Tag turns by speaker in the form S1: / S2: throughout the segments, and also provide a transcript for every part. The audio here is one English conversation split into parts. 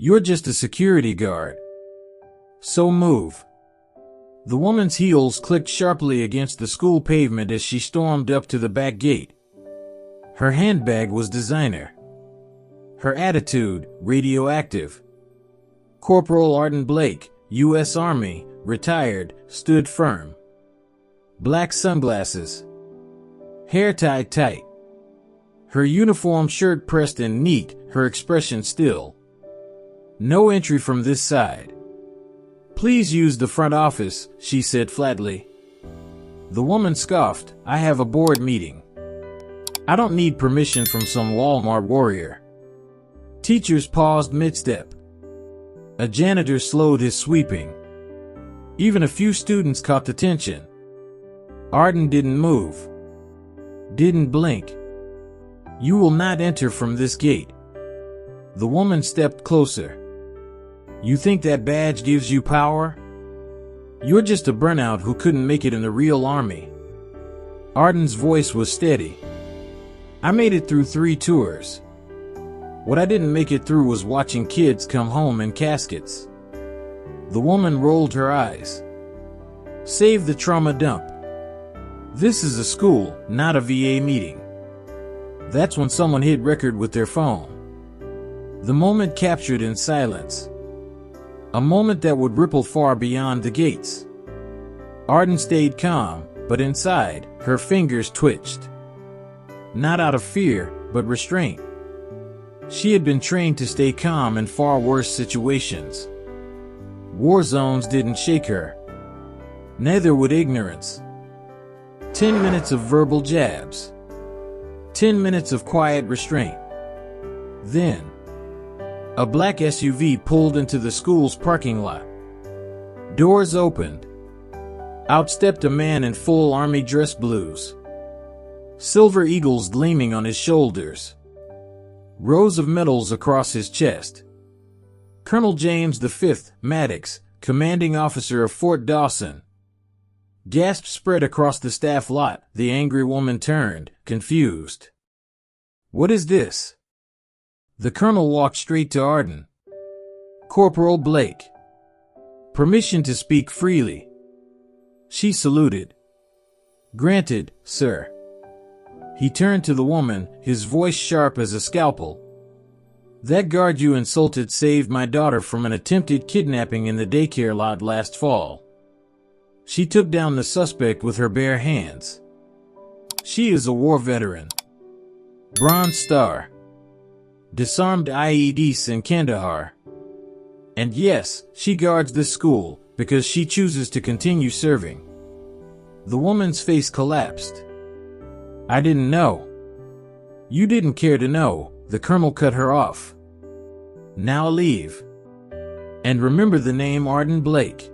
S1: You're just a security guard. So move. The woman's heels clicked sharply against the school pavement as she stormed up to the back gate. Her handbag was designer. Her attitude, radioactive. Corporal Arden Blake, U.S. Army, retired, stood firm. Black sunglasses. Hair tied tight. Her uniform shirt pressed in neat, her expression still. No entry from this side. Please use the front office, she said flatly. The woman scoffed, I have a board meeting. I don't need permission from some Walmart warrior. Teachers paused mid-step. A janitor slowed his sweeping. Even a few students caught the tension. Arden didn't move. Didn't blink. You will not enter from this gate. The woman stepped closer. You think that badge gives you power? You're just a burnout who couldn't make it in the real army. Arden's voice was steady. I made it through 3 tours. What I didn't make it through was watching kids come home in caskets. The woman rolled her eyes. Save the trauma dump. This is a school, not a VA meeting. That's when someone hit record with their phone. The moment captured in silence. A moment that would ripple far beyond the gates. Arden stayed calm, but inside, her fingers twitched. Not out of fear, but restraint. She had been trained to stay calm in far worse situations. War zones didn't shake her. Neither would ignorance. 10 minutes of verbal jabs. 10 minutes of quiet restraint. Then, a black SUV pulled into the school's parking lot. Doors opened. Out stepped a man in full army dress blues. Silver eagles gleaming on his shoulders. Rows of medals across his chest. Colonel James V. Maddox, commanding officer of Fort Dawson. Gasps spread across the staff lot. The angry woman turned, confused. What is this? The colonel walked straight to Arden. Corporal Blake. Permission to speak freely. She saluted. Granted, sir. He turned to the woman, his voice sharp as a scalpel. That guard you insulted saved my daughter from an attempted kidnapping in the daycare lot last fall. She took down the suspect with her bare hands. She is a war veteran. Bronze Star. Disarmed IEDs in Kandahar. And yes, she guards this school, because she chooses to continue serving. The woman's face collapsed. I didn't know. You didn't care to know, the colonel cut her off. Now leave. And remember the name Arden Blake.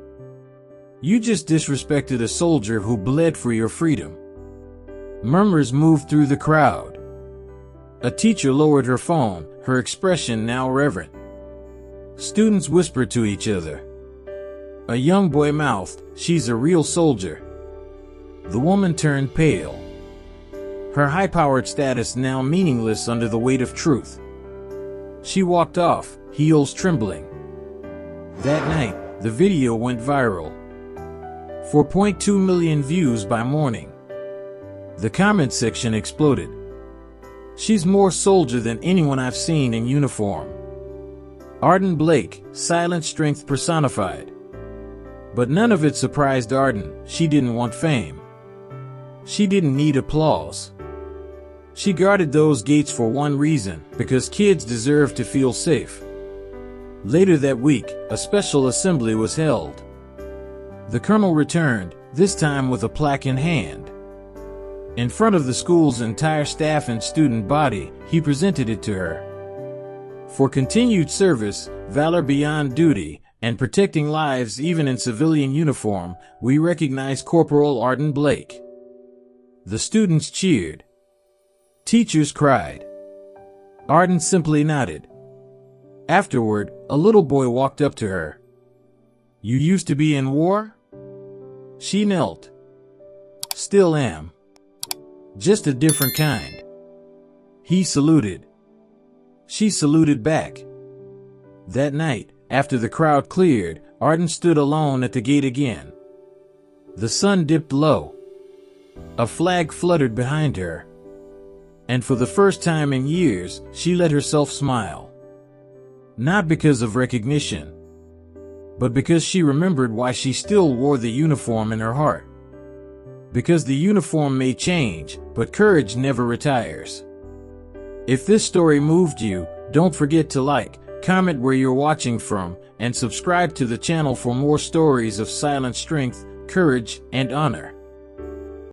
S1: You just disrespected a soldier who bled for your freedom. Murmurs moved through the crowd. A teacher lowered her phone, her expression now reverent. Students whispered to each other. A young boy mouthed, "She's a real soldier." The woman turned pale. Her high-powered status now meaningless under the weight of truth. She walked off, heels trembling. That night, the video went viral. 4.2 million views by morning. The comment section exploded. She's more soldier than anyone I've seen in uniform. Arden Blake, silent strength personified. But none of it surprised Arden. She didn't want fame. She didn't need applause. She guarded those gates for one reason, because kids deserve to feel safe. Later that week, a special assembly was held. The colonel returned, this time with a plaque in hand. In front of the school's entire staff and student body, he presented it to her. For continued service, valor beyond duty, and protecting lives even in civilian uniform, we recognize Corporal Arden Blake. The students cheered. Teachers cried. Arden simply nodded. Afterward, a little boy walked up to her. You used to be in war? She knelt. Still am. Just a different kind. He saluted. She saluted back. That night, after the crowd cleared, Arden stood alone at the gate again. The sun dipped low. A flag fluttered behind her. And for the first time in years, she let herself smile. Not because of recognition, but because she remembered why she still wore the uniform in her heart. Because the uniform may change, but courage never retires. If this story moved you, don't forget to like, comment where you're watching from, and subscribe to the channel for more stories of silent strength, courage, and honor.